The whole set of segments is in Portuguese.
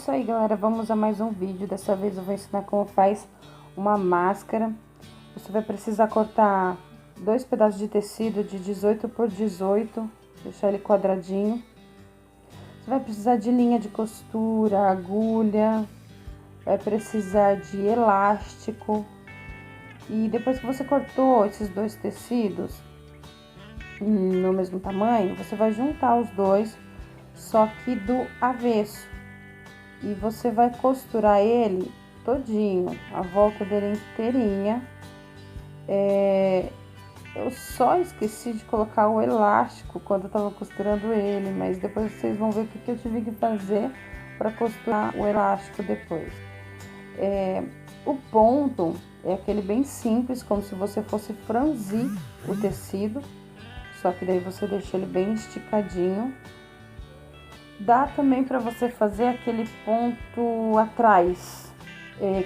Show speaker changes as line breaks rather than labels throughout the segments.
isso aí, galera, vamos a mais um vídeo. Dessa vez eu vou ensinar como faz uma máscara. Você vai precisar cortar 2 pedaços de tecido de 18 por 18, deixar ele quadradinho. Você vai precisar de linha de costura, agulha, vai precisar de elástico. E depois que você cortou esses 2 tecidos no mesmo tamanho, você vai juntar os dois, só que do avesso. E você vai costurar ele todinho, a volta dele inteirinha. Eu só esqueci de colocar o elástico quando eu tava costurando ele, mas depois vocês vão ver o que eu tive que fazer para costurar o elástico depois. O ponto é aquele bem simples, como se você fosse franzir o tecido, só que daí você deixa ele bem esticadinho. Dá também para você fazer aquele ponto atrás,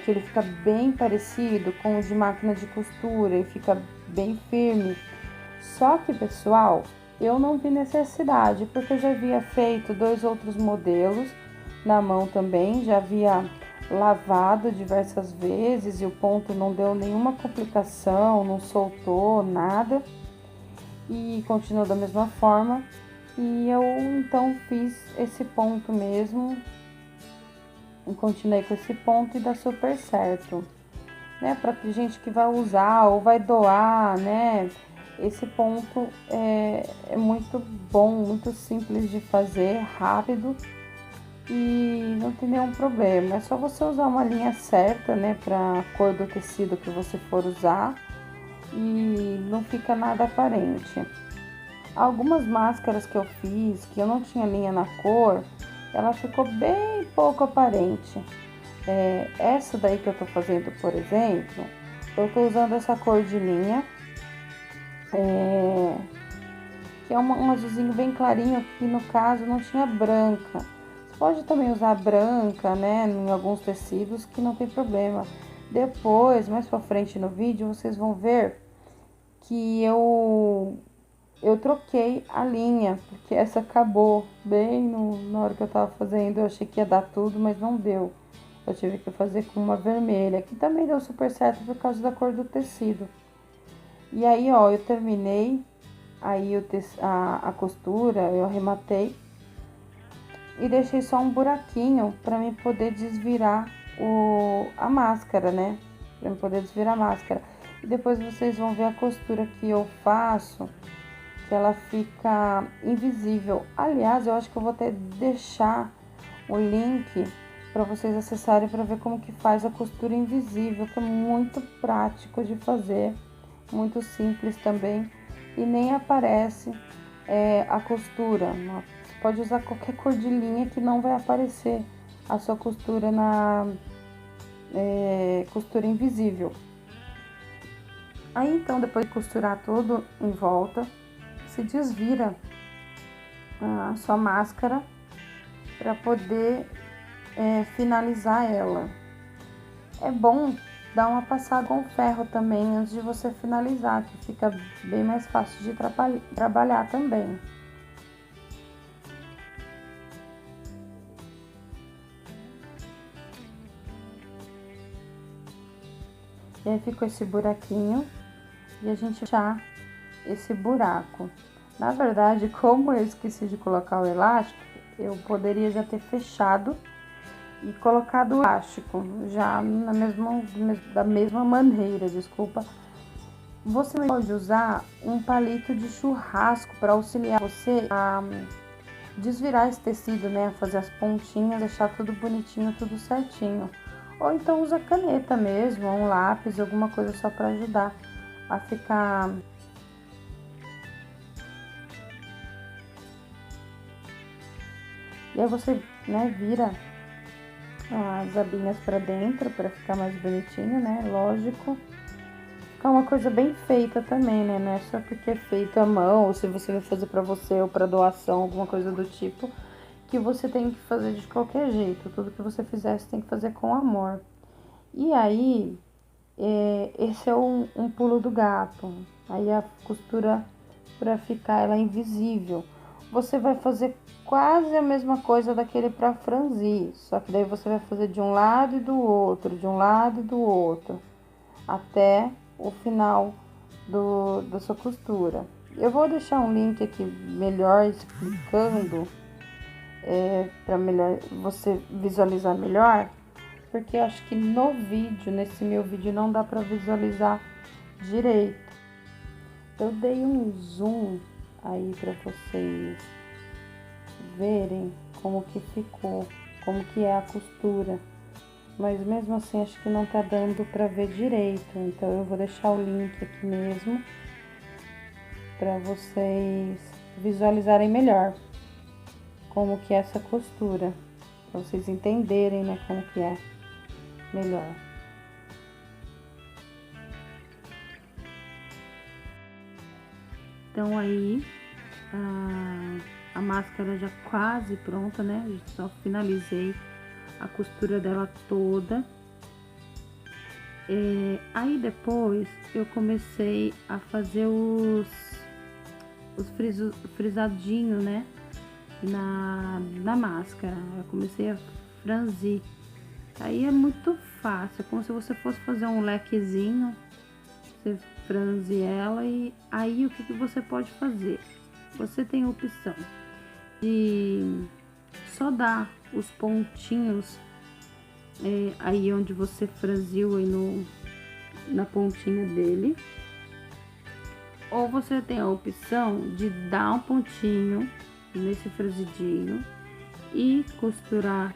que ele fica bem parecido com o de máquina de costura e fica bem firme. Só que, pessoal, eu não vi necessidade, porque eu já havia feito 2 outros modelos na mão também, já havia lavado diversas vezes e o ponto não deu nenhuma complicação, não soltou nada e continuou da mesma forma. E eu então fiz esse ponto mesmo, e continuei com esse ponto e dá super certo, né? Pra gente que vai usar ou vai doar, né? Esse ponto é muito bom, muito simples de fazer, rápido e não tem nenhum problema. É só você usar uma linha certa, né? Pra cor do tecido que você for usar e não fica nada aparente. Algumas máscaras que eu fiz, que eu não tinha linha na cor, ela ficou bem pouco aparente. Essa daí que eu tô fazendo, por exemplo, eu tô usando essa cor de linha, que é um azulzinho bem clarinho, que no caso não tinha branca. Você pode também usar branca, né, em alguns tecidos, que não tem problema. Depois, mais pra frente no vídeo, vocês vão ver que eu troquei a linha, porque essa acabou bem na hora que eu tava fazendo. Eu achei que ia dar tudo, mas não deu. Eu tive que fazer com uma vermelha, que também deu super certo por causa da cor do tecido. E aí, ó, eu terminei aí a costura, eu arrematei e deixei só um buraquinho para mim poder desvirar a máscara, né? Para mim poder desvirar a máscara. E depois vocês vão ver a costura que eu faço, que ela fica invisível. Aliás, eu acho que eu vou até deixar o link para vocês acessarem para ver como que faz a costura invisível, que é muito prático de fazer, muito simples também e nem aparece a costura. Você pode usar qualquer cor de linha que não vai aparecer a sua costura na costura invisível. Aí então, depois de costurar tudo em volta, se desvira a sua máscara para poder finalizar ela. É bom dar uma passada com ferro também antes de você finalizar, que fica bem mais fácil de trabalhar também. E aí ficou esse buraquinho e a gente fechar esse buraco. Na verdade, como eu esqueci de colocar o elástico, eu poderia já ter fechado e colocado o elástico já da mesma maneira, desculpa. Você pode usar um palito de churrasco para auxiliar você a desvirar esse tecido, né? Fazer as pontinhas, deixar tudo bonitinho, tudo certinho. Ou então usa caneta mesmo, ou um lápis, alguma coisa só para ajudar a ficar. E aí você, né, vira as abinhas para dentro para ficar mais bonitinho, né? Lógico. Ficar uma coisa bem feita também, né? Não é só porque é feito à mão, ou se você vai fazer para você ou para doação, alguma coisa do tipo, que você tem que fazer de qualquer jeito. Tudo que você fizer, você tem que fazer com amor. E aí, esse é um pulo do gato. Aí a costura para ficar ela invisível. você vai fazer quase a mesma coisa daquele para franzir, só que daí você vai fazer de um lado e do outro, de um lado e do outro, até o final da sua costura. Eu vou deixar um link aqui melhor explicando, para melhor você visualizar melhor, porque eu acho que no vídeo, nesse meu vídeo, não dá para visualizar direito. Eu dei um zoom aí para vocês verem como que ficou, como que é a costura, mas mesmo assim acho que não tá dando para ver direito, então eu vou deixar o link aqui mesmo para vocês visualizarem melhor como que é essa costura, para vocês entenderem, né, como que é melhor. Então aí a máscara já quase pronta, né? Eu só finalizei a costura dela toda. Aí depois eu comecei a fazer os frisadinhos, né? Na máscara. Eu comecei a franzir. Aí é muito fácil, é como se você fosse fazer um lequezinho. Você franze ela e aí o que você pode fazer? Você tem a opção de só dar os pontinhos aí onde você franziu aí na pontinha dele, ou você tem a opção de dar um pontinho nesse franzidinho e costurar,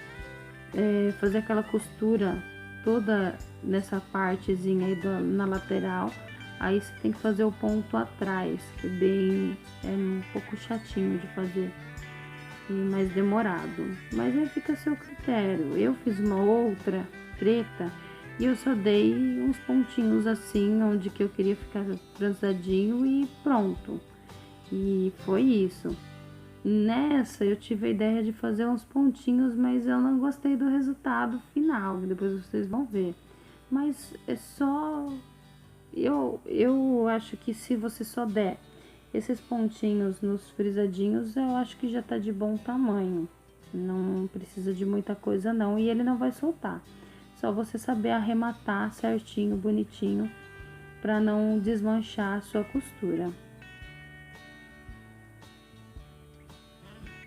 fazer aquela costura toda nessa partezinha aí na lateral. Aí você tem que fazer o ponto atrás, que é um pouco chatinho de fazer e mais demorado, mas aí fica a seu critério. Eu fiz uma outra preta e eu só dei uns pontinhos assim, onde que eu queria ficar franzadinho e pronto. E foi isso. Nessa eu tive a ideia de fazer uns pontinhos, mas eu não gostei do resultado final, depois vocês vão ver. Mas é só... Eu acho que se você só der esses pontinhos nos frisadinhos, eu acho que já tá de bom tamanho. Não precisa de muita coisa não, e ele não vai soltar. Só você saber arrematar certinho, bonitinho, para não desmanchar a sua costura.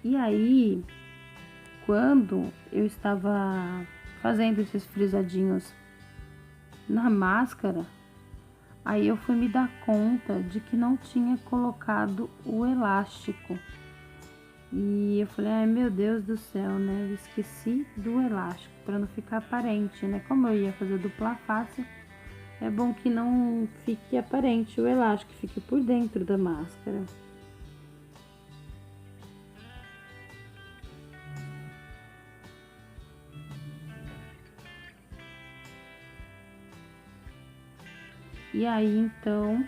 E aí, quando eu estava fazendo esses frisadinhos na máscara, aí eu fui me dar conta de que não tinha colocado o elástico. E eu falei, ai meu Deus do céu, né? Eu esqueci do elástico, para não ficar aparente, né? Como eu ia fazer dupla face, é bom que não fique aparente o elástico, fique por dentro da máscara. E aí, então,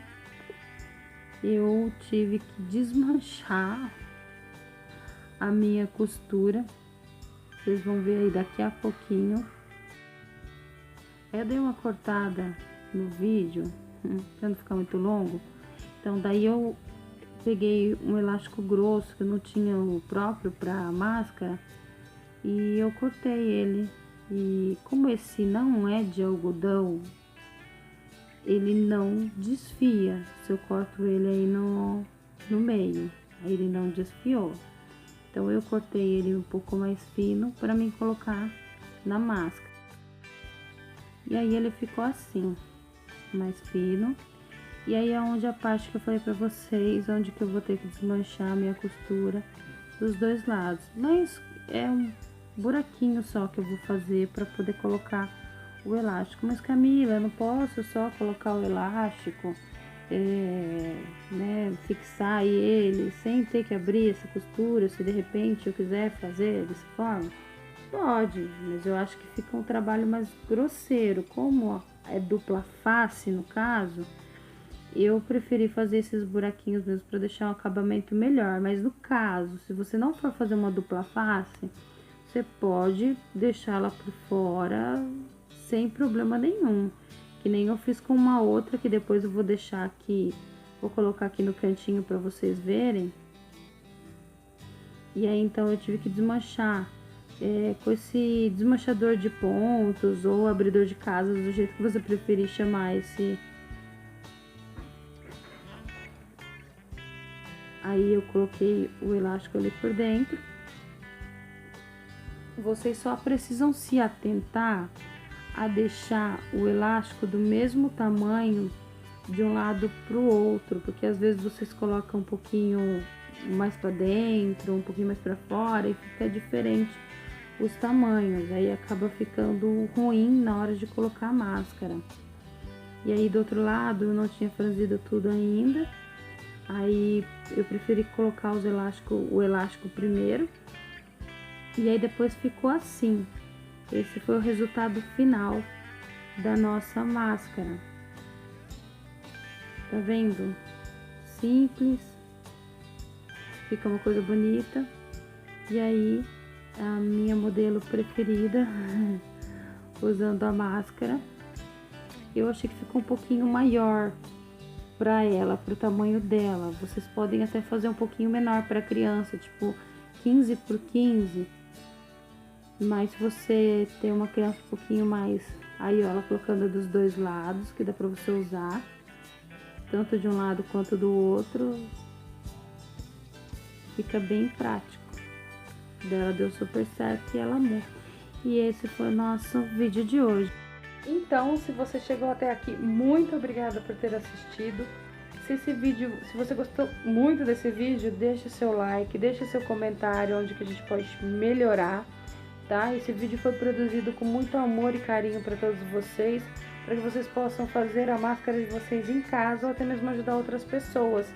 eu tive que desmanchar a minha costura. Vocês vão ver aí daqui a pouquinho. Eu dei uma cortada no vídeo, pra não ficar muito longo. Então, daí eu peguei um elástico grosso, que eu não tinha o próprio pra máscara, e eu cortei ele. E como esse não é de algodão, ele não desfia. Se eu corto ele aí no meio, aí ele não desfiou. Então eu cortei ele um pouco mais fino para mim colocar na máscara. E aí ele ficou assim, mais fino. E aí é onde a parte que eu falei para vocês, onde que eu vou ter que desmanchar a minha costura dos dois lados. Mas é um buraquinho só que eu vou fazer para poder colocar o elástico. Mas Camila, eu não posso só colocar o elástico, né, fixar ele sem ter que abrir essa costura, se de repente eu quiser fazer dessa forma? Pode, mas eu acho que fica um trabalho mais grosseiro. Como é dupla face no caso, eu preferi fazer esses buraquinhos mesmo para deixar um acabamento melhor. Mas no caso, se você não for fazer uma dupla face, você pode deixá-la por fora sem problema nenhum. Que nem eu fiz com uma outra, que depois eu vou deixar aqui, vou colocar aqui no cantinho para vocês verem. E aí então eu tive que desmanchar com esse desmanchador de pontos ou abridor de casas, do jeito que você preferir chamar esse. Aí eu coloquei o elástico ali por dentro. Vocês só precisam se atentar a deixar o elástico do mesmo tamanho de um lado pro outro, porque às vezes vocês colocam um pouquinho mais para dentro, um pouquinho mais para fora e fica diferente os tamanhos, aí acaba ficando ruim na hora de colocar a máscara. E aí do outro lado eu não tinha franzido tudo ainda, aí eu preferi colocar o elástico primeiro, e aí depois ficou assim. Esse foi o resultado final da nossa máscara. Tá vendo? Simples, fica uma coisa bonita. E aí a minha modelo preferida usando a máscara, eu achei que ficou um pouquinho maior para ela, pro tamanho dela. Vocês podem até fazer um pouquinho menor para criança, tipo 15 por 15. Mas se você tem uma criança um pouquinho mais, aí ó, ela colocando dos dois lados, que dá para você usar tanto de um lado quanto do outro, fica bem prático. Dela deu super certo e ela amou. E esse foi o nosso vídeo de hoje. Então, se você chegou até aqui, muito obrigada por ter assistido. Se você gostou muito desse vídeo, deixa seu like, deixa seu comentário onde que a gente pode melhorar, tá? Esse vídeo foi produzido com muito amor e carinho para todos vocês, para que vocês possam fazer a máscara de vocês em casa ou até mesmo ajudar outras pessoas,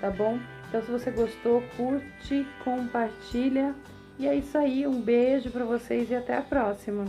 tá bom? Então, se você gostou, curte, compartilha. E é isso aí, um beijo para vocês e até a próxima!